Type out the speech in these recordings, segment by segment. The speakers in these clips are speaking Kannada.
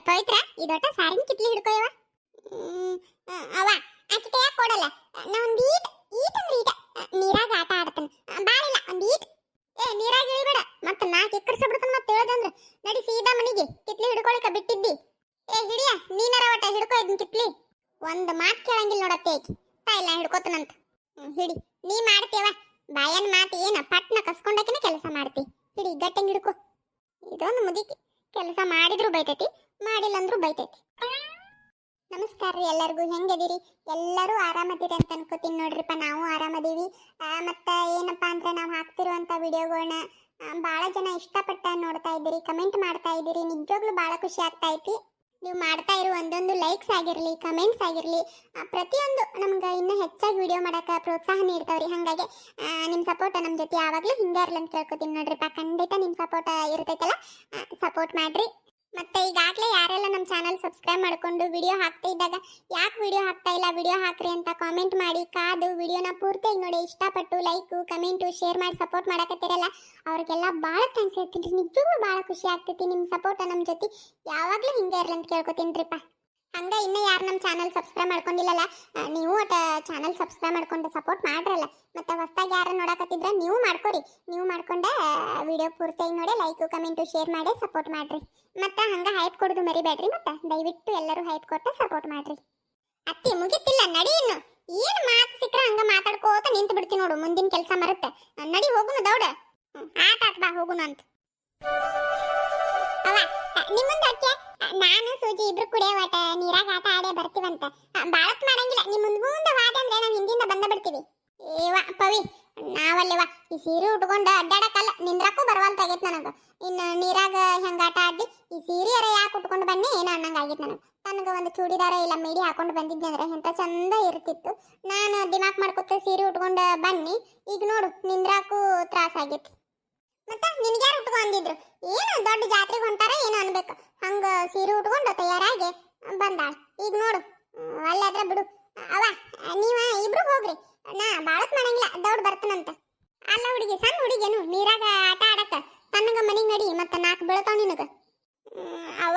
ಪವಿತ್ರ ಇದೊಟ್ಟ ಸಾರಿನ ಕಿತ್ಲಿ ಹಿಡ್ಕೊಯವ ಅವ ಆಕಿ ಕೈಯಾಗ ಕೊಡಲ್ಲ ನಾ ಒಂದ್ ಈಟ್ ಅಂದ್ರೆ ಈಟ ನೀರಾಗ ಆಟ ಆಡ್ತಾನೆ ಬಾಳಿಲ್ಲ ಒಂದ್ ಈಟ್ ನೀರಾಗ ಇಳಿಬೇಡ ಮತ್ತ ನಾ ಕಿಕ್ಕರ್ಸಬಿಡ್ತಾನ ಮತ್ತೆ ಹೇಳದಂದ್ರ ನಡಿ ಸೀದಾ ಮನಿಗೆ ಕಿತ್ಲಿ ಹಿಡ್ಕೊಳಿಕ ಬಿಟ್ಟಿದ್ದಿ ಹಿಡಿಯ ನೀನರ ಒಟ್ಟ ಹಿಡ್ಕೊ ಇದನ್ ಕಿತ್ಲಿ ಒಂದ್ ಮಾತ್ ಕೇಳಂಗಿಲ್ಲ ನೋಡತ್ತೆ ಆಕಿ ತಾಯಿಲ್ಲ ಹಿಡ್ಕೋತನಂತ ಹಿಡಿ ನೀ ಮಾಡ್ತೇವ ಬಾಯನ್ ಮಾತು ಏನ ಪಟ್ನ ಕಸ್ಕೊಂಡಾಕಿನ ಕೆಲಸ ಮಾಡ್ತಿ ಹಿಡಿ ಗಟ್ಟಂಗ್ ಹಿಡ್ಕೊ ಇದೊಂದು ಮುದಿಕಿ ಕೆಲಸ ಮಾಡಿದ್ರು ಬೈತೈತಿ ಮಾಡಿಲ್ಲ ಅಂದ್ರೂ ಬೈತೈತಿ ನಮಸ್ಕಾರ ರೀ ಎಲ್ಲರಿಗೂ ಹೆಂಗದಿರಿ ಎಲ್ಲರೂ ಆರಾಮದಿರಿ ಅಂತ ಅನ್ಕೋತೀನಿ ನೋಡ್ರಿಪ್ಪ ನಾವು ಆರಾಮದೀವಿ ಮತ್ತೆ ಏನಪ್ಪಾ ಅಂದ್ರೆ ನಾವು ಹಾಕ್ತಿರುವಂತ ವಿಡಿಯೋಗಳನ್ನ ಭಾಳ ಜನ ಇಷ್ಟಪಟ್ಟ ನೋಡ್ತಾ ಇದ್ದೀರಿ ಕಮೆಂಟ್ ಮಾಡ್ತಾ ಇದ್ದೀರಿ ನಿಜವಾಗ್ಲೂ ಭಾಳ ಖುಷಿ ಆಗ್ತಾ ಐತಿ ನೀವು ಮಾಡ್ತಾ ಇರೋ ಒಂದೊಂದು ಲೈಕ್ಸ್ ಆಗಿರಲಿ ಕಮೆಂಟ್ಸ್ ಆಗಿರಲಿ ಪ್ರತಿಯೊಂದು ನಮ್ಗೆ ಇನ್ನೂ ಹೆಚ್ಚಾಗಿ ವಿಡಿಯೋ ಮಾಡೋಕೆ ಪ್ರೋತ್ಸಾಹ ನೀಡ್ತಾವ್ರಿ ಹಾಗಾಗಿ ನಿಮ್ಮ ಸಪೋರ್ಟ್ ನಮ್ಮ ಜೊತೆ ಯಾವಾಗಲೂ ಹಿಂಗೆ ಇರಲಿ ಅಂತ ಕೇಳ್ಕೊತೀನಿ ನೋಡ್ರಿಪ್ಪ ಖಂಡಿತ ನಿಮ್ಮ ಸಪೋರ್ಟ್ ಇರ್ತೈತಲ್ಲ ಸಪೋರ್ಟ್ ಮಾಡಿರಿ ಮತ್ತೆ ಈಗಾಗಲೇ ಯಾರೆಲ್ಲ ನಮ್ಮ ಚಾನಲ್ ಸಬ್ಸ್ಕ್ರೈಬ್ ಮಾಡಿಕೊಂಡು ವಿಡಿಯೋ ಹಾಕ್ತಾ ಇದ್ದಾಗ ಯಾಕೆ ವಿಡಿಯೋ ಹಾಕ್ತಾ ಇಲ್ಲ ವಿಡಿಯೋ ಹಾಕ್ರಿ ಅಂತ ಕಾಮೆಂಟ್ ಮಾಡಿ ಕಾದು ವಿಡಿಯೋನ ಪೂರ್ತಿಯಾಗಿ ನೋಡಿ ಇಷ್ಟಪಟ್ಟು ಲೈಕು ಕಮೆಂಟು ಶೇರ್ ಮಾಡಿ ಸಪೋರ್ಟ್ ಮಾಡಕತ್ತಿರಲ್ಲ ಅವ್ರಿಗೆಲ್ಲ ಭಾಳ ಥ್ಯಾಂಕ್ಸ್ ಹೇಳ್ತೀನಿ ನಿಜವಾಗ್ಲೂ ಭಾಳ ಖುಷಿ ಆಗ್ತೈತಿ ನಿಮ್ಮ ಸಪೋರ್ಟ್ ನಮ್ಮ ಜೊತೆ ಯಾವಾಗಲೂ ಹಿಂಗೆ ಇರಲಿ ಅಂತ ಕೇಳ್ಕೊತೀನಿರಿಪ್ಪ ಹಂಗ ಇನ್ನೂ ಯಾರು ನಮ್ಮ ಚಾನಲ್ ಸಬ್ಸ್ಕ್ರೈಬ್ ಮಾಡ್ಕೊಂಡಿಲ್ಲಲ್ಲ ನೀವು ಒಟ್ಟ ಚಾನಲ್ ಸಬ್ಸ್ಕ್ರೈಬ್ ಮಾಡ್ಕೊಂಡು ಸಪೋರ್ಟ್ ಮಾಡ್ರಲ್ಲ ಮತ್ತೆ ಹೊಸದಾಗಿ ಯಾರು ನೋಡಕತ್ತಿದ್ರೆ ನೀವು ಮಾಡ್ಕೊರಿ ನೀವು ಮಾಡ್ಕೊಂಡೆ ವಿಡಿಯೋ ಪೂರ್ತಿಯಾಗಿ ನೋಡಿ ಲೈಕು ಕಮೆಂಟು ಶೇರ್ ಮಾಡಿ ಸಪೋರ್ಟ್ ಮಾಡ್ರಿ ಮತ್ತೆ ಹಂಗ ಹೈಪ್ ಕೊಡೋದು ಮರಿಬೇಡ್ರಿ ಮತ್ತೆ ದಯವಿಟ್ಟು ಎಲ್ಲರೂ ಹೈಪ್ ಕೊಟ್ಟು ಸಪೋರ್ಟ್ ಮಾಡ್ರಿ ಅತ್ತಿ ಮುಗಿತಿಲ್ಲ ನಡಿ ಇನ್ನು ಏನು ಮಾತು ಸಿಕ್ಕರೆ ಹಂಗ ಮಾತಾಡ್ಕೋತ ನಿಂತು ಬಿಡ್ತೀನಿ ನೋಡು ಮುಂದಿನ ಕೆಲಸ ಮರುತ್ತೆ ನಡಿ ಹೋಗುನು ದೌಡ ಆಟ ಬಾ ಹೋಗುನು ಅಂತ ಅವ ನಿಮ್ಮಂದ ಅಕ್ಕೆ ನಾನು ಸೂಜಿ ಇಬ್ರು ಕುಡಿಯೋ ಆಟ ನೀರಾಗ ಆಟ ಆಡೇ ಬರ್ತೀವಂತ ಬಾಳತ್ ಮಾಡಂಗಿಲ್ಲ ನಿಮ್ಮ ಮುಂದೆ ವಾದ ಅಂದ್ರೆ ನಾವು ಹಿಂದಿಂದ ಬಂದ ಬಿಡ್ತೀವಿ ಏವಾ ಪವಿ ನಾವಲ್ಲಿವ ಈ ಸೀರೆ ಉಟ್ಕೊಂಡು ಅಡ್ಡಾಡಕ್ಕಲ್ಲ ನಿಂದ್ರಕ್ಕೂ ಬರವಲ್ತಾಗೈತೆ ನನಗೆ ಇನ್ನು ನೀರಾಗ ಹೆಂಗ ಆಟ ಆಡಿ ಈ ಸೀರೆಯರ ಯಾಕೆ ಉಟ್ಕೊಂಡು ಬನ್ನಿ ಏನೋ ಅನ್ನಂಗೆ ಆಗೈತೆ ನನಗೆ ಒಂದು ಚೂಡಿದಾರ ಇಲ್ಲ ಮೇಡಿ ಹಾಕೊಂಡು ಬಂದಿದ್ದೆ ಅಂದ್ರೆ ಎಂತ ಚಂದ ಇರ್ತಿತ್ತು ನಾನು ದಿಮಾಕ್ ಮಾಡ್ಕೊತ ಸೀರೆ ಉಟ್ಕೊಂಡು ಬನ್ನಿ ಈಗ ನೋಡು ನಿಂದ್ರಾಕು ತ್ರಾಸ ಆಗೈತಿ ಮತ್ತೆ ನಿನ್ಗ್ಯಾರು ಉಟ್ಕೊ ಅಂದಿದ್ರು ಏನು ದೊಡ್ಡ ಜಾತ್ರೆಗೆ ಹೊಂಟಾರ ಏನು ಅನ್ಬೇಕು ಹಂಗ ಸೀರೆ ಉಟ್ಕೊಂಡು ತಯಾರಾಗಿ ಬಂದಾಳ ಈಗ ನೋಡು ಅಲ್ಲಾದ್ರ ಬಿಡು ಅವ ನೀವ ಇಬ್ರು ಹೋಗ್ರಿ ನಾ ಬಾಳತ್ ಮಾಡಂಗಿಲ್ಲ ದೌಡ್ ಬರ್ತಾನಂತ ಅಲ್ಲ ಹುಡುಗಿ ಸಣ್ಣ ಹುಡುಗಿನು ನೀರಾಗ ಆಟ ಆಡಕ್ಕ ತನ್ನಗ ಮನಿಗೆ ನಡಿ ಮತ್ತೆ ನಾಲ್ಕು ಬೀಳ್ತಾವ ನಿನಗ ಅವ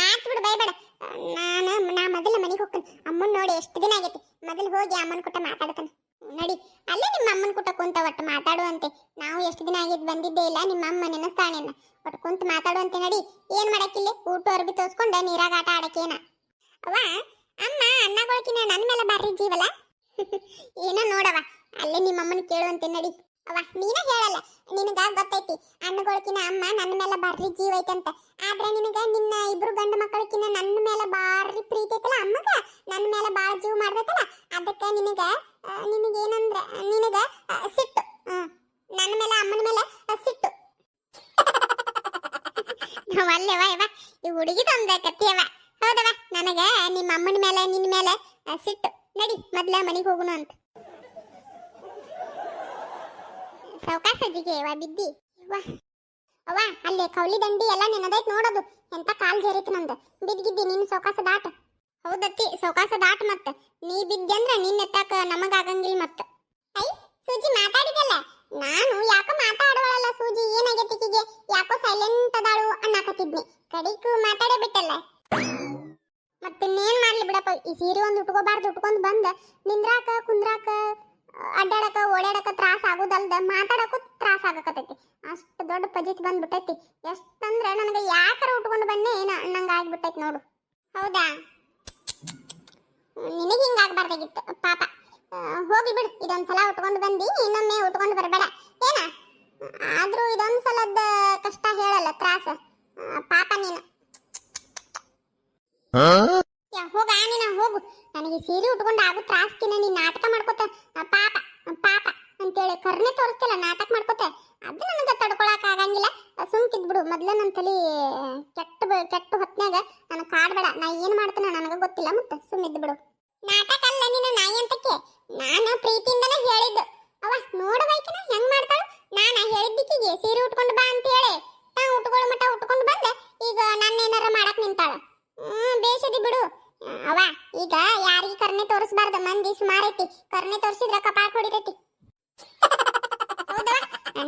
ಆತ್ ಬಿಡು ಬೈಬೇಡ ನಾ ಮೊದಲ ಮನೆಗೆ ಹೋಗ್ತೀನಿ ಅಮ್ಮನ್ ನೋಡಿ ಎಷ್ಟು ದಿನ ಆಗೈತಿ ಮೊದಲು ಹೋಗಿ ಅಮ್ಮನ ಕುಟ್ಟ ಮಾತಾಡ್ತಾನೆ ನಡಿ ಅಲ್ಲೇ ನಿಮ್ಮ ಅಮ್ಮನ ಕುಟ್ಟ ಕುಂತ ಒಟ್ಟು ಮಾತಾಡುವಂತೆ ನಾವು ಎಷ್ಟು ದಿನ ಆಗಿದ್ದು ಬಂದಿದ್ದೇ ಇಲ್ಲ ನಿಮ್ಮ ಅಮ್ಮ ನೆನೆಸ್ತಾಳೆನ್ನ ಒಟ್ಟು ಕುಂತ ಮಾತಾಡುವಂತೆ ನಡಿ ಏನ್ ಮಾಡಕ್ಕಿಲ್ಲ ಊಟ ಅರ್ಬಿ ತೋರ್ಸ್ಕೊಂಡ ನೀರಾಗ ಆಟ ಆಡಕ್ಕೇನ ಅವ ಅಮ್ಮ ಅನ್ನಗೊಳಕಿನ ನನ್ನ ಮೇಲೆ ಬಾರಿ ಜೀವಲ್ಲ ಏನೋ ನೋಡವ ಅಲ್ಲೇ ನಿಮ್ಮ ಅಮ್ಮನ ಕೇಳುವಂತೆ ನಡಿ ಅವ ನೀನ ಹೇಳಲ್ಲ ನಿನಗ ಗೊತ್ತೈತಿ ಅನ್ನಗೊಳಕಿನ ಅಮ್ಮ ನನ್ನ ಮೇಲೆ ಬಾರಿ ಜೀವ ಐತಂತ ಆದ್ರೆ ನಿನಗ ನಿನ್ನ ಇಬ್ರು ಗಂಡು ಮಕ್ಕಳಕಿನ ನನ್ನ ಮೇಲೆ ಬಾರಿ ಪ್ರೀತಿ ಐತಲ್ಲ ಅಮ್ಮಗ ನನ್ನ ಮೇಲೆ ಬಾಳ ಜೀವ ಮಾಡ್ಬೇಕಲ್ಲ ಅದಕ್ಕೆ ನಿನಗೇನಂದ್ರ ನಿನಗ ಸಿಟ್ಟು ನನ್ನ ಮೇಲೆ ಅಮ್ಮನ ಮೇಲೆ ಸಿಟ್ಟು ಅಲ್ಲೇವ ಇವ ಈ ಹುಡುಗಿದೊಂದ ಕತ್ತಿಯವ ಹೌದವ ನನಗ ನಿಮ್ಮ ಅಮ್ಮನ ಮೇಲೆ ನಿನ್ನ ಮೇಲೆ ಸಿಟ್ಟು ನಡಿ ಮೊದ್ಲ ಮನೆಗೆ ಹೋಗುನು ಅಂತ ಸೌಕಾಸ ಜಿಗೆ ವಾ ಬಿದ್ದಿ ವಾ ಅವ್ವ ಅಲ್ಲೇ ಕೌಲಿ ದಂಡಿ ಎಲ್ಲ ನೆನದೈತ್ ನೋಡೋದು ಎಂತ ಕಾಲ್ ಜರಿತು ನಂದು ಬಿದ್ದಿದ್ದಿ ನೀನು ಸೌಕಾಸ ದಾಟ ಹೌದತ್ತಿ ಸೌಕಾಸ ದಾಟ ಮತ್ತ ನೀ ಬಿದ್ದಂದ್ರ ನಿನ್ನ ಎತ್ತಾಕ ನಮಗಾಗಂಗಿಲ್ಲ ಮತ್ತ ಐ ಸೂಜಿ ಮಾತಾಡಿದಲ್ಲ ನಾನು ಯಾಕೋ ಮಾತಾಡೋಳಲ್ಲ ಸೂಜಿ ಏನಾಗೈತಿ ಈಕಿಗೆ ಯಾಕೋ ಸೈಲೆಂಟ್ ಅದಾಳು ಅನ್ನಕತ್ತಿದ್ನಿ ಕಡಿಕು ಮಾತಾಡೇ ಬಿಟ್ಟಲ್ಲ ಮತ್ತಿನ್ನೇನ್ ಮಾಡ್ಲಿ ಬಿಡಪ್ಪ ಈ ಸೀರೆ ಒಂದು ಉಟ್ಕೋಬಾರ್ದು ಉಟ್ಕೊಂಡ್ ಬಂದ ನಿಂದ್ರಾಕ ಕುಂದ್ರಾಕ ಅಡ್ಡಾಡಕ ಓಡಾಡಕ ತ್ರಾಸ ಆಗೋದಲ್ದ ಮಾತಾಡಕ್ಕೂ ತ್ರಾಸ ಆಗಕತ್ತೈತಿ ಅಷ್ಟು ದೊಡ್ಡ ಪಜಿತ್ ಬಂದ್ಬಿಟ್ಟೈತಿ ಎಷ್ಟಂದ್ರೆ ನನಗೆ ಯಾಕಾರ ಉಟ್ಕೊಂಡು ಬನ್ನಿ ಏನ ಅನ್ನಂಗ ಆಗ್ಬಿಟ್ಟೈತಿ ನೋಡು ಹೌದಾ ನಿನಗೆ ಹಿಂಗಾಗ್ಬಾರ್ದಾಗಿತ್ತು ಪಾಪ ಹೋಗಿ ಬಿಡು ಇದೊಂದ್ಸಲ ಉಟ್ಕೊಂಡು ಬಂದಿ ಇನ್ನೊಮ್ಮೆ ಉಟ್ಕೊಂಡು ಬರಬೇಡ ಏನ ಆದ್ರೂ ಇದೊಂದ್ಸಲದ ಕಷ್ಟ ಹೇಳಲ್ಲ ತ್ರಾಸ ಪಾಪ ನೀನು ಹೋಗ ನೀನ ಹೋಗು ನನಗೆ ಸೀರೆ ಉಟ್ಕೊಂಡು ಆಗು ತ್ರಾಸ್ಕಿನ ನೀನ್ ನಾಟಕ ಮಾಡ್ಕೋತ ಪಾಪ ಪಾಪ ಅಂತೇಳಿ ಕರ್ನೆ ತೋರಿಸ್ತಿಲ್ಲ ನಾಟಕ ಮಾಡ್ಕೋತ ಅದು ನನಗೆ ತಡ್ಕೊಳಕ್ ಆಗಂಗಿಲ್ಲ ಸುಮ್ಕಿದ್ ಬಿಡು ಮೊದ್ಲ ನನ್ನ ತಲೆ ಕೆಟ್ಟ ಹೊತ್ನ್ಯಾಗ ನನಗೆ ಕಾಡ್ಬೇಡ ನಾ ಏನ್ ಮಾಡ್ತೇನೆ ನನಗೆ ಗೊತ್ತಿಲ್ಲ ಮತ್ತೆ ಸುಮ್ಮಿದ್ ಬಿಡು ನಾಟಕ ಅಲ್ಲ ನೀನು ನಾಯಿ ಅಂತಕ್ಕೆ ನಾನು ಪ್ರೀತಿಯಿಂದನೇ ಹೇಳಿದ್ದು ಅವ ನೋಡಬೇಕಿನ ಹೆಂಗ್ ಮಾಡ್ತಾಳು ನಾನು ಹೇಳಿದ್ದಕ್ಕಿಗೆ ಸೀರೆ ಉಟ್ಕೊಂಡು ಬಾ ಅಂತ ಹೇಳಿ ನಾ ಉಟ್ಕೊಳ್ಳೋ ಮಟ್ಟ ಉಟ್ಕೊಂಡು ಬಂದೆ ಈಗ ನನ್ನ ಏನಾರ ಮಾಡಕ್ ನಿಂತಾಳ ಬೇಷದಿ ಬಿಡು ಅವ ಈಗ ಯಾರಿಗೆ ಕರ್ನೆ ತೋರಿಸಬಾರ್ದು ಮಂದಿ ಸುಮಾರೈತಿ ಕರ್ನೆ ತೋರಿಸಿದ್ರ ಕಪಾಳ ಹೊಡಿತೈತಿ ಹೌದವ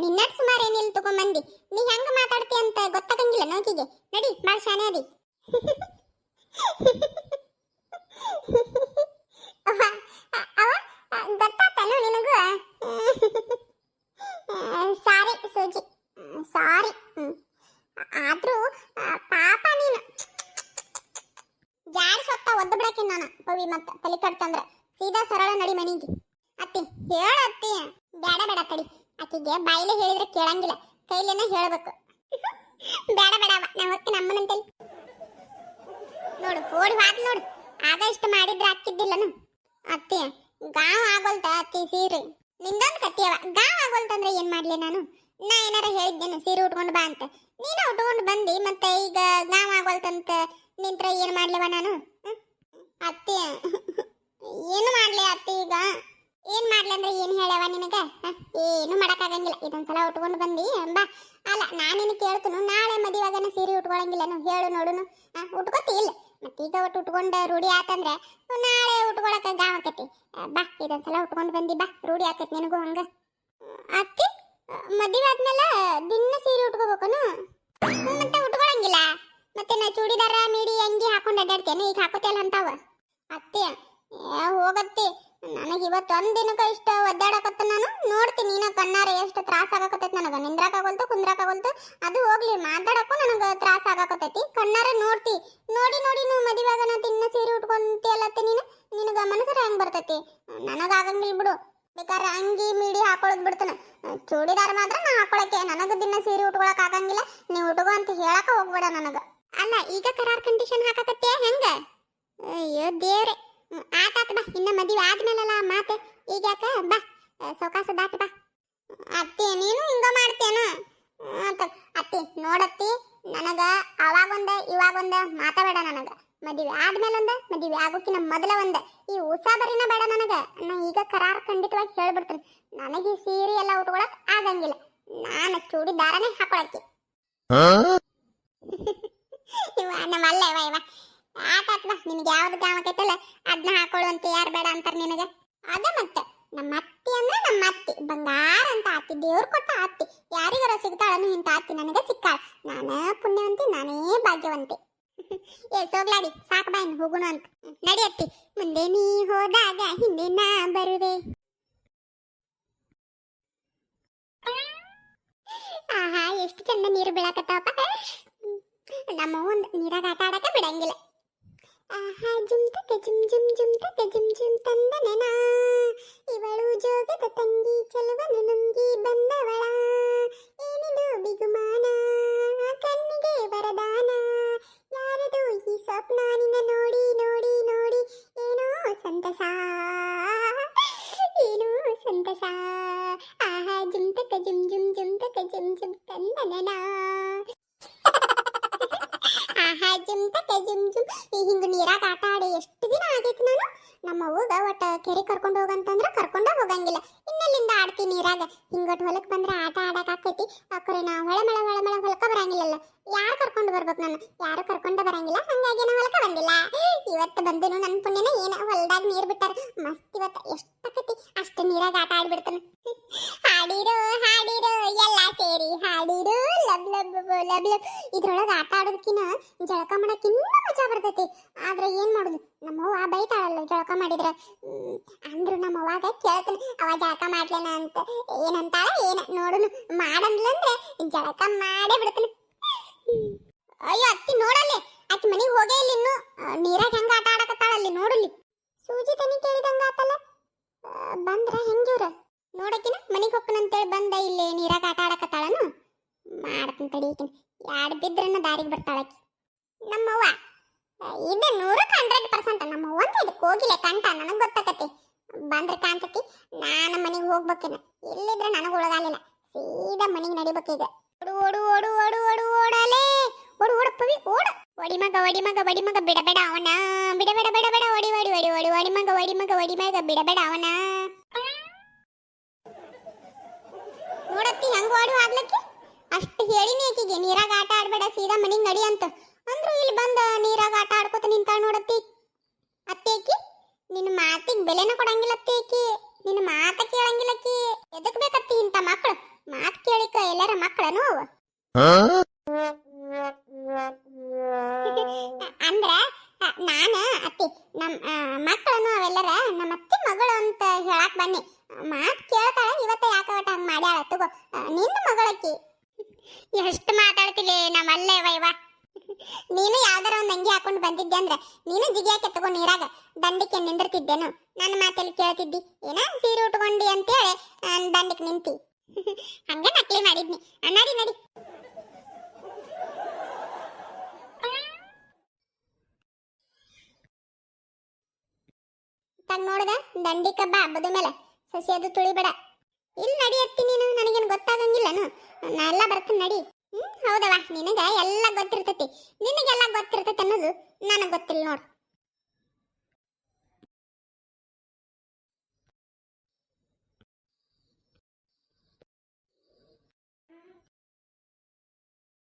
ನಿನ್ನ ಸುಮಾರು ಏನಿಲ್ಲ ತಗೋ ಮಂದಿ ನೀ ಹೆಂಗ ಮಾತಾಡ್ತಿ ಅಂತ ಗೊತ್ತಾಗಂಗಿಲ್ಲ ನೋಕಿಗೆ ಬಾಳ್ ಶಾನೆ ಅದಿ ಅವ ಅವ ಗೊತ್ತಾತನು ನಿನಗೂ ಸಾರಿ ಸೂಜಿ ಸಾರಿ ಆದ್ರೂ ಪಾಪ ನೀನು ಜಾಡಿ ಸೊತ್ತ ಒದ್ದು ಬಿಡಕ್ಕೆ ನಾನು ಪವಿ ಮತ್ತ ತಲೆ ಕಟ್ತಂದ್ರ ಸೀದಾ ಸರಳ ನಡಿ ಮನಿಗೆ ಅತ್ತಿ ಹೇಳ ಅತ್ತಿ ಬೇಡ ಬೇಡ ತಡಿ ಆಕಿಗೆ ಬಾಯಿಲೆ ಹೇಳಿದ್ರೆ ಕೇಳಂಗಿಲ್ಲ ಕೈಲೇನ ಹೇಳ್ಬೇಕು ಬೇಡ ಬೇಡ ನಾವು ಹೊತ್ತು ನಮ್ಮನಂತಲ್ಲಿ ನೋಡು ಓಡಿ ಹಾಕ್ ನೋಡು ಆಗ ಇಷ್ಟ ಮಾಡಿದ್ರೆ ಹಾಕಿದ್ದಿಲ್ಲನು ಅತ್ತಿ ಗಾವ್ ಆಗೋಲ್ತ ಅತ್ತಿ ಸೀರೆ ನಿಂದೊಂದು ಕತ್ತಿಯವ ಗಾವ್ ಆಗೋಲ್ತಂದ್ರೆ ಏನ್ ಮಾಡ್ಲಿ ನಾನು ನಾ ಏನಾರ ಹೇಳಿದ್ದೇನು ಸೀರೆ ಉಟ್ಕೊಂಡು ಬಾ ಅಂತ ನೀನು ಉಟ್ಕೊಂಡು ಬಂದಿ ಮತ್ತೆ ಈಗ ಗಾವ್ ಆಗೋಲ್ತಂತ ನಿಂತ್ರ ಏನ್ ಮಾಡ್ಲಿವ ನಾನು ಅತ್ತಿ ಏನು ಮಾಡ್ಲಿ ಅತ್ತಿ ಈಗ ಏನ್ ಮಾಡ್ಲಿ ಅಂದ್ರೆ ಏನ್ ಹೇಳವ ನಿನಗ ಏನು ಮಾಡಕ್ಕಾಗಂಗಿಲ್ಲ ಇದೊಂದ್ಸಲ ಉಟ್ಕೊಂಡು ಬಂದಿ ಬಾ ಅಲ್ಲ ನಾನೇನು ಕೇಳ್ತನು ನಾಳೆ ಮದುವೆಗನ ಸೀರೆ ಉಟ್ಕೊಳಂಗಿಲ್ಲನು ಹೇಳು ನೋಡುನು ಉಟ್ಕೋತಿ ಇಲ್ಲ ಮತ್ತೀಗ ಒಟ್ಟು ಉಟ್ಕೊಂಡ ರೂಢಿ ಆತಂದ್ರೆ ನಾಳೆ ಉಟ್ಕೊಳಕ ಗಾವ್ ಆಕತಿ ಬಾ ಇದೊಂದ್ಸಲ ಉಟ್ಕೊಂಡು ಬಂದಿ ಬಾ ರೂಢಿ ಆಕತಿ ನಿನಗೂ ಹಂಗ ಅತ್ತಿ ಮದುವೆ ಆದ್ಮೇಲೆ ದಿನ ಸೀರೆ ಉಟ್ಕೋಬೇಕನು ಮತ್ತೆ ಉಟ್ಕೊಳಂಗಿಲ್ಲ ಮತ್ತೆ ನಾ ಚೂಡಿದಾರ ಮೀಡಿ ಅಂಗಿ ಹಾಕೊಂಡು ಅಡ್ಡಾಡ್ತೇನೆ ಈಗ ಹಾಕೋತಿಯಲ್ಲ ಅಂತಾವ ಅತ್ತಿ ಹೋಗತ್ತಿ ನನಗೆ ಇವತ್ತು ಒಂದ್ ದಿನಕ್ಕ ಇಷ್ಟ ಒದ್ದಾಡಕತ್ತ ನಾನು ನೋಡ್ತೀನಿ ನೀನ ಕಣ್ಣಾರ ಎಷ್ಟು ತ್ರಾಸ ಆಗಕತ್ತೈತಿ ನನಗ ನಿಂದ್ರಾಕಾಗೋಲ್ತು ಕುಂದ್ರಾಕಾಗೋಲ್ತು ಅದು ಹೋಗ್ಲಿ ಮಾತಾಡಕ್ಕೂ ನನಗ ತ್ರಾಸ ಆಗಕತ್ತೈತಿ ಕಣ್ಣಾರ ನೋಡ್ತಿ ನೋಡಿ ನೋಡಿ ನೀವು ಮದುವೆಗನ ತಿನ್ನ ಸೀರೆ ಉಟ್ಕೊಂತಿಯಲ್ಲತ್ತೆ ನಿನಗ ಮನಸ್ಸರ ಹೆಂಗ್ ಬರ್ತೈತಿ ನನಗ ಆಗಂಗಿಲ್ಲ ಬಿಡು ಬೇಕಾದ್ರೆ ಅಂಗಿ ಮೀಡಿ ಹಾಕೊಳ್ಳೋದು ಬಿಡ್ತಾನೆ ಚೂಡಿದಾರ ಮಾತ್ರ ನಾ ಹಾಕೊಳಕ್ಕೆ ನನಗ ದಿನ ಸೀರೆ ಉಟ್ಕೊಳಕ್ ಆಗಂಗಿಲ್ಲ ನೀವು ಉಟ್ಕೋ ಅಂತ ಹೇಳಕ ಹೋಗ್ಬೇಡ ನನಗ ಅಲ್ಲ ಈಗ ಕರಾರ್ ಕಂಡೀಷನ್ ಹಾಕಕತ್ತೆ ಹೆಂಗ ಅಯ್ಯೋ ದೇವ್ರೆ ಆತಾತ ಬಾ ಇನ್ನ ಮದುವೆ ಆದ್ಮೇಲಲ್ಲ ಮಾತೆ ಈಗ ಯಾಕ ಬಾ ಸೌಕಾಸ ದಾಟ ಬಾ ಅತ್ತಿ ನೀನು ಹಿಂಗ ಮಾಡ್ತೇನು ಅತ್ತಿ ನೋಡತ್ತಿ ನನಗ ಅವಾಗೊಂದ ಇವಾಗೊಂದ ಮಾತಾಬೇಡ ನನಗ ಮದುವೆ ಆದ್ಮೇಲೊಂದ ಮದುವೆ ಆಗೋಕಿನ ಮೊದಲ ಒಂದ ಈ ಉಸಾಬರಿನ ಬೇಡ ನನಗ ನಾ ಈಗ ಕರಾರ್ ಖಂಡಿತವಾಗಿ ಹೇಳ್ಬಿಡ್ತೇನೆ ನನಗೆ ಈ ಸೀರೆ ಎಲ್ಲ ಉಟ್ಕೊಳಕ್ ಆಗಂಗಿಲ್ಲ ನಾನು ಚೂಡಿದಾರನೇ ಹಾಕೊಳಕ್ಕೆ ಇವ ನಮ್ಮಲ್ಲ ಇವ ಇವ ಆತಾತ್ ಬಾ ನಿಮ್ಗೆ ಯಾವ್ದು ಗಾಮಕೈತಲ್ಲ ಅದನ್ನ ಹಾಕೊಳ್ಳುವಂತ ಯಾರು ಬೇಡ ಅಂತಾರ ನಿನಗ ಅದ ಮತ್ತೆ ನಮ್ಮ ಅತ್ತಿ ಅಂದ್ರೆ ನಮ್ಮ ಅತ್ತಿ ಬಂಗಾರ ಅಂತ ಅತ್ತಿ ದೇವ್ರು ಕೊಟ್ಟ ಅತ್ತಿ ಯಾರಿಗಾರ ಸಿಗ್ತಾಳನು ಇಂತ ಅತ್ತಿ ನನಗ ಸಿಕ್ಕಾಳ ನಾನೇ ಪುಣ್ಯವಂತಿ ನಾನೇ ಭಾಗ್ಯವಂತಿ ಸೋಗ್ಲಾಡಿ ಸಾಕು ಬಾಯಿನ ಹೋಗುಣ ಅಂತ ನಡಿ ಅತ್ತಿ ಮುಂದೆ ನೀ ಹೋದಾಗ ಹಿಂದೆ ನಾ ಬರುವೆ ಆಹಾ ಎಷ್ಟು ಚಂದ ನೀರು ಬೀಳಕತ್ತಾವಪ್ಪ ನಮ್ಮ ಒಂದು ನೀರಾಗ ಆಟ ಆಡಕ್ಕೆ ಬಿಡಂಗಿಲ್ಲ ಆಹಾ ಜುಮ್ ತಕ ಜುಮ್ ಜುಮ್ ಜುಮ್ ತಕ ಜುಮ್ ಜುಮ್ ತಂದನನ ಇವಳು ಜೋಗದ ತಂಗಿ ಚೆಲುವನು ನುಂಗಿ ಬಂದವಳ ಏನಿದು ಬಿಗುಮಾನ ಕಣ್ಣಿಗೆ ವರದಾನ ಯಾರದು ಈ ಸ್ವಪ್ನ ನಿನ್ನ ನೋಡಿ ನೋಡಿ ನೋಡಿ ಏನೋ ಸಂತಸ ಏನೋ ಸಂತಸ ಆಹಾ ಜುಮ್ ತಕ ಜುಮ್ ಜುಮ್ ಜುಮ್ ತಕ ಜುಮ್ ಜುಮ್ ತಂದನನ ಆಹಾ ಜುಮ್ ತಕ ಜುಮ್ ಜುಮ್ ಹಿಂಗ ನೀರಾಗ ಆಟ ಆಡಿ ಎಷ್ಟು ದಿನ ಆಗೈತಿ ನಾನು ನಮ್ಮ ಅವ್ವಗ ಒಟ್ಟ ಕೆರೆ ಕರ್ಕೊಂಡು ಹೋಗಂತಂದ್ರ ಕರ್ಕೊಂಡ ಹೋಗಂಗಿಲ್ಲ ಇನ್ನೆಲ್ಲಿಂದ ಆಡ್ತೀನಿ ನೀರಾಗ ಹಿಂಗಟ್ ಹೊಲಕ್ ಬಂದ್ರೆ ಆಟ ಆಡಕ್ ಆಕೈತಿ ಅಕ್ರೆ ನಾ ಹೊಳಮಳ ಹೊಲಕ ಬರಂಗಿಲ್ಲಲ್ಲ ಯಾರು ಕರ್ಕೊಂಡು ಬರ್ಬೇಕು ನಾನು ಯಾರು ಕರ್ಕೊಂಡ ಬರಂಗಿಲ್ಲ ಹಂಗಾಗಿ ನಾ ಹೊಲಕ ಬಂದಿಲ್ಲ ಇವತ್ತು ಬಂದನು ನನ್ನ ಪುಣ್ಯನ ಏನ ಹೊಲದಾಗ ನೀರ್ ಬಿಟ್ಟಾರ ಮಸ್ತ್ ಇವತ್ತ ಎಷ್ಟಾಕೈತಿ ಅಷ್ಟು ನೀರಾಗ ಆಟ ಆಡ್ಬಿಡ್ತಾನೆ ಹಾಡಿರೋ ಹಾಡಿರೋ ಎಲ್ಲ ಸೇರಿ ಹಾಡಿರೋ ಲಬ್ ಲಬ್ ಲಬ್ ಲಬ್ ಇದ್ರೊಳಗ ಆಟ ಆಡೋದಕ್ಕಿನ ಜಳಕ ಮಾಡಕ್ ಇನ್ನೂ ಮಜಾ ಬರ್ತೈತಿ ಆದ್ರೆ ಏನ್ ಮಾಡುದು ನಮ್ಮವ್ವ ಬೈತಾಳಲ್ಲ ಜಳಕ ಮಾಡಿದ್ರ ಅಂದ್ರು ನಮ್ಮವ್ವಾಗ ಕೇಳ್ತಾನೆ ಅವ ಜಳಕ ಮಾಡ್ಲೇನ ಅಂತ ಏನಂತಾಳ ಏನ ನೋಡುನು ಮಾಡಂದ್ಲಂದ್ರೆ ಜಳಕ ಮಾಡೇ ಬಿಡ್ತಾನೆ ಅಯ್ಯೋ ಅತ್ತಿ ನೋಡಲ್ಲಿ ಆಕಿ ಮನಿಗೆ ಹೋಗೇ ಇಲ್ಲ ಇನ್ನು ನೀರಾಗ ಹೆಂಗ ಆಟ ಆಡಕತ್ತಾಳಲ್ಲಿ ನೋಡಲ್ಲಿ ಸೂಜಿ ತನಿ ಕೇಳಿದಂಗ ಆತಲ್ಲ ಬಂದ್ರ ಹೆಂಗಿವ್ರ ನೋಡಕಿನ ಮನಿಗೆ ಹೋಗ್ಕನಂತೇಳಿ ಬಂದ ಇಲ್ಲಿ ನೀರಾಗ ಆಟ ಆಡಕತ್ತಾಳನು ಮಾಡ್ತೀನಿ ತಡೀಕಿನ ಯಾರು ಬಿದ್ರನ್ನ ದಾರಿಗೆ ಬರ್ತಾಳಕಿ ನಮ್ಮವ್ವ ಇದು 100% ನಮ್ಮ ಅವ್ವ ಅಂತ ಇದಕ್ಕೆ ಹೋಗಿಲ್ಲ ಕಂಟ ನನಗೆ ಗೊತ್ತಾಕತಿ ಬಂದ್ರೆ ಕಾಣ್ತತಿ ನಾನು ಮನೆಗೆ ಹೋಗ್ಬೇಕೇನ ಇಲ್ಲಿದ್ರೆ ನನಗೆ ಉಳಗಾಲಿಲ್ಲ ಸೀದಾ ಮನೆಗೆ ನಡಿಬೇಕೀಗ ಓಡು ಓಡು ಓಡು ಓಡು ಓಡು ಓಡಲೇ ಓಡು ಓಡು ಪವಿ ಓಡು ಒಡಿ ಮಗ ಬಿಡಬೇಡ ಅವನ ಬಿಡಬೇಡ ಬಿಡಬೇಡ ಓಡಿ ಓಡಿ ಓಡಿ ಓಡಿ ಒಡಿ ಮಗ ಬಿಡಬೇಡ ಅವನ ನೋಡತ್ತಿ ಹೆಂಗ ಓಡು ಆಗ್ಲಕ್ಕಿ ಅಷ್ಟು ಹೇಳಿನಿ ಆಕಿಗೆ ನೀರಾಗ ಆಟ ಆಡ್ಬೇಡ ಸೀದಾ ಮನೆಗೆ ನಡಿ ಅಂತ ಅಂದ್ರು ಇಲ್ಲಿ ಬಂದ ನೀರಾಗ ಆಟ ಆಡ್ಕೋತ ನಿಂತಾಳ ನೋಡತ್ತಿ ಅತ್ತೆ ಆಕಿ ನಿನ್ನ ಮಾತಿಗೆ ಬೆಲೆನ ಕೊಡಂಗಿಲ್ಲ ಅತ್ತೆ ಆಕಿ ನಿನ್ನ ಮಾತ ಕೇಳಂಗಿಲ್ಲ ಆಕಿ ಎದಕ್ ಬೇಕತ್ತಿ ಇಂತ ಮಕ್ಕಳು ಮಾತು ಕೇಳಿಕ ಎಲ್ಲಾರ ಮಕ್ಕಳನು ಅವ ಮಾತಾಡ್ತಿಲ್ಲ ನಮ್ಮ ಅಲ್ಲೇ ವೈವ ನೀನು ಯಾವ್ದಾರ ಒಂದ್ ಅಂಗಿ ಹಾಕೊಂಡು ಬಂದಿದ್ದೆ ಅಂದ್ರೆ ನೀನು ಜಿಗಿಯಾಕೆ ತಗೊಂಡು ನೀರಾಗ ದಂಡಿಕೆ ನಿಂದಿರ್ತಿದ್ದೇನು ನನ್ನ ಮಾತಲ್ಲಿ ಕೇಳ್ತಿದ್ದಿ ಏನ ಸೀರೆ ಉಟ್ಕೊಂಡಿ ಅಂತೇಳಿ ದಂಡಿಗೆ ನಿಂತಿ ಹಂಗ ನಕಲಿ ಮಾಡಿದ್ನಿ ನಡಿ ನಡಿ ತಗ್ ನೋಡ್ದ ದಂಡಿ ಕಬ್ಬ ಹಬ್ಬದ ಮೇಲೆ ಸಸಿ ಅದು ತುಳಿಬೇಡ ಇಲ್ಲಿ ನಡಿಯತ್ತಿ ನೀನು ನನಗೇನು ಗೊತ್ತಾಗಂಗಿಲ್ಲನು ನಾ ಎಲ್ಲ ಬರ್ತೀನಿ ನಡಿ ಹೌದವ ನಿನಗ ಎಲ್ಲ ಗೊತ್ತಿರ್ತೈತಿ ನಿನಗೆಲ್ಲ ಗೊತ್ತಿರ್ತೈತಿ ಅನ್ನೋದು ನನಗೆ ಗೊತ್ತಿಲ್ಲ ನೋಡು